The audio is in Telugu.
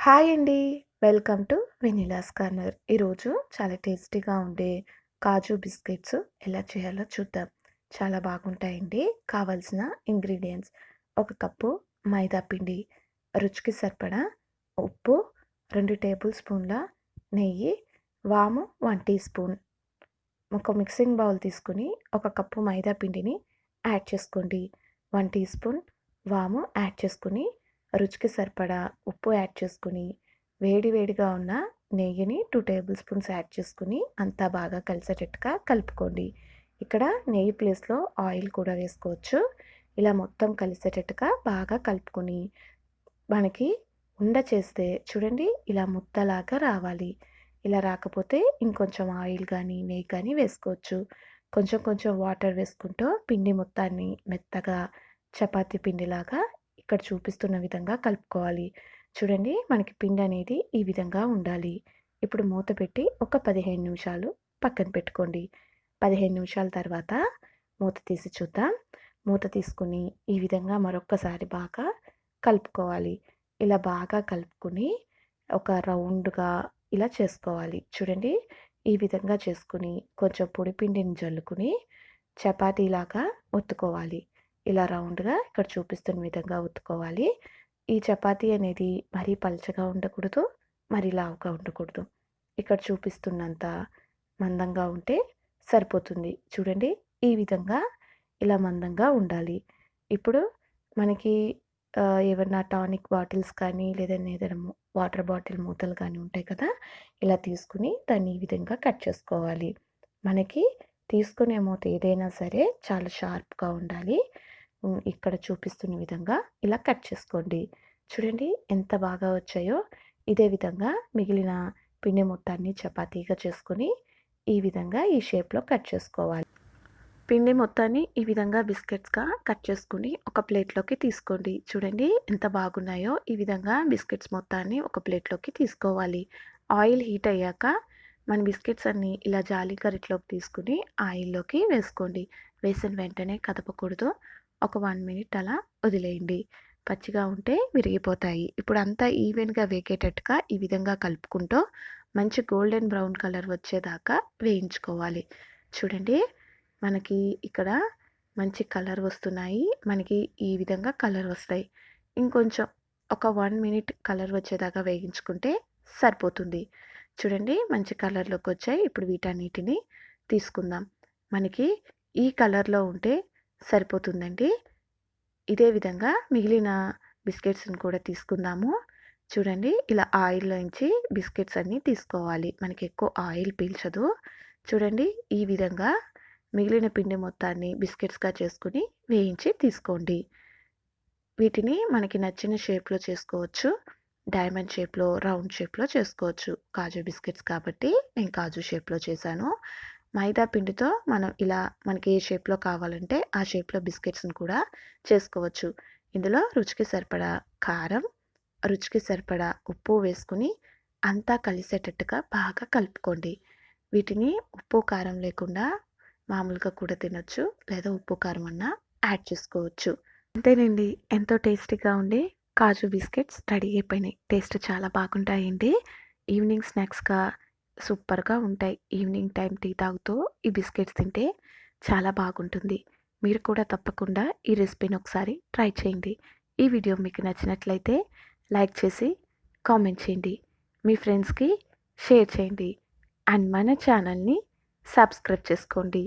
హాయ్ అండి. Welcome to Venila's corner. ఈరోజు చాలా టేస్టీగా ఉండే కాజు బిస్కెట్స్ ఎలా చేయాలో చూద్దాం. చాలా బాగుంటాయండి. కావాల్సిన ఇంగ్రీడియంట్స్: ఒక కప్పు మైదా పిండి, రుచికి సరిపడా ఉప్పు, 2 టేబుల్ స్పూన్ల నెయ్యి, వాము 1 టీ స్పూన్. ఒక మిక్సింగ్ బౌల్ తీసుకొని ఒక కప్పు మైదా పిండిని యాడ్ చేసుకోండి. 1 టీ స్పూన్ వాము యాడ్ చేసుకొని, రుచికి సరిపడా ఉప్పు యాడ్ చేసుకొని, వేడిగా ఉన్న నెయ్యిని 2 టేబుల్ స్పూన్స్ యాడ్ చేసుకొని అంతా బాగా కలిసేటట్టుగా కలుపుకోండి. ఇక్కడ నెయ్యి ప్లేస్లో ఆయిల్ కూడా వేసుకోవచ్చు. ఇలా మొత్తం కలిసేటట్టుగా బాగా కలుపుకొని, మనకి ఉండ చేస్తే చూడండి ఇలా ముద్దలాగా రావాలి. ఇలా రాకపోతే ఇంకొంచెం ఆయిల్ కానీ నెయ్యి కానీ వేసుకోవచ్చు. కొంచెం కొంచెం వాటర్ వేసుకుంటూ పిండి మొత్తాన్ని మెత్తగా చపాతీ పిండిలాగా ఇక్కడ చూపిస్తున్న విధంగా కలుపుకోవాలి. చూడండి మనకి పిండి అనేది ఈ విధంగా ఉండాలి. ఇప్పుడు మూత పెట్టి ఒక 15 నిమిషాలు పక్కన పెట్టుకోండి. 15 నిమిషాల తర్వాత మూత తీసి చూద్దాం. మూత తీసుకుని ఈ విధంగా మరొక్కసారి బాగా కలుపుకోవాలి. ఇలా బాగా కలుపుకొని ఒక రౌండ్గా ఇలా చేసుకోవాలి. చూడండి ఈ విధంగా చేసుకుని కొంచెం పొడి పిండిని జల్లుకుని చపాతీలాగా ఒత్తుకోవాలి. ఇలా రౌండ్గా ఇక్కడ చూపిస్తున్న విధంగా ఒత్తుకోవాలి. ఈ చపాతీ అనేది మరీ పల్చగా ఉండకూడదు, మరీ లావుగా ఉండకూడదు. ఇక్కడ చూపిస్తున్నంత మందంగా ఉంటే సరిపోతుంది. చూడండి ఈ విధంగా ఇలా మందంగా ఉండాలి. ఇప్పుడు మనకి ఏవన్నా టానిక్ బాటిల్స్ కానీ లేదంటే ఏదైనా వాటర్ బాటిల్ మూతలు కానీ ఉంటాయి కదా, ఇలా తీసుకుని దాన్ని ఈ విధంగా కట్ చేసుకోవాలి. మనకి తీసుకునే మూత ఏదైనా సరే చాలా షార్ప్గా ఉండాలి. ఇక్కడ చూపిస్తున్న విధంగా ఇలా కట్ చేసుకోండి. చూడండి ఎంత బాగా వచ్చాయో. ఇదే విధంగా మిగిలిన పిండి మొత్తాన్ని చపాతీగా చేసుకొని ఈ విధంగా ఈ షేప్లో కట్ చేసుకోవాలి. పిండి మొత్తాన్ని ఈ విధంగా బిస్కెట్స్గా కట్ చేసుకుని ఒక ప్లేట్లోకి తీసుకోండి. చూడండి ఎంత బాగున్నాయో. ఈ విధంగా బిస్కెట్స్ మొత్తాన్ని ఒక ప్లేట్లోకి తీసుకోవాలి. ఆయిల్ హీట్ అయ్యాక మన బిస్కెట్స్ అన్నీ ఇలా జాలి గరిటలోకి తీసుకుని ఆయిల్లోకి వేసుకోండి. వేసిన వెంటనే కదపకూడదు. ఒక 1 మినిట్ అలా వదిలేయండి. పచ్చిగా ఉంటే విరిగిపోతాయి. ఇప్పుడు అంతా ఈవెన్గా వేగేటట్టుగా ఈ విధంగా కలుపుకుంటూ మంచి గోల్డెన్ బ్రౌన్ కలర్ వచ్చేదాకా వేయించుకోవాలి. చూడండి మనకి ఇక్కడ మంచి కలర్ వస్తున్నాయి. మనకి ఈ విధంగా కలర్ వస్తాయి. ఇంకొంచెం ఒక 1 మినిట్ కలర్ వచ్చేదాకా వేగించుకుంటే సరిపోతుంది. చూడండి మంచి కలర్లోకి వచ్చాయి. ఇప్పుడు వీటన్నిటిని తీసుకుందాం. మనకి ఈ కలర్లో ఉంటే సరిపోతుందండి. ఇదే విధంగా మిగిలిన బిస్కెట్స్ని కూడా తీసుకుందాము. చూడండి ఇలా ఆయిల్లోంచి బిస్కెట్స్ అన్నీ తీసుకోవాలి. మనకి ఎక్కువ ఆయిల్ పీల్చదు. చూడండి ఈ విధంగా మిగిలిన పిండి మొత్తాన్ని బిస్కెట్స్గా చేసుకుని వేయించి తీసుకోండి. వీటిని మనకి నచ్చిన షేప్లో చేసుకోవచ్చు. డైమండ్ షేప్లో, రౌండ్ షేప్లో చేసుకోవచ్చు. కాజు బిస్కెట్స్ కాబట్టి నేను కాజు షేప్లో చేశాను. మైదా పిండితో మనం ఇలా మనకి ఏ షేప్లో కావాలంటే ఆ షేప్లో బిస్కెట్స్ని కూడా చేసుకోవచ్చు. ఇందులో రుచికి సరిపడా కారం, రుచికి సరిపడా ఉప్పు వేసుకుని అంతా కలిసేటట్టుగా బాగా కలుపుకోండి. వీటిని ఉప్పు కారం లేకుండా మామూలుగా కూడా తినొచ్చు, లేదా ఉప్పు కారం అన్నా యాడ్ చేసుకోవచ్చు. అంతేనండి, ఎంతో టేస్టీగా ఉండే కాజు బిస్కెట్స్ రెడీ అయిపోయినాయి. టేస్ట్ చాలా బాగుంటాయండి. ఈవినింగ్ స్నాక్స్గా సూపర్గా ఉంటాయి. ఈవినింగ్ టైం టీ తాగుతూ ఈ బిస్కెట్స్ తింటే చాలా బాగుంటుంది. మీరు కూడా తప్పకుండా ఈ రెసిపీని ఒకసారి ట్రై చేయండి. ఈ వీడియో మీకు నచ్చినట్లయితే లైక్ చేసి కామెంట్ చేయండి. మీ ఫ్రెండ్స్కి షేర్ చేయండి. అండ్ మన ఛానల్ని సబ్స్క్రైబ్ చేసుకోండి.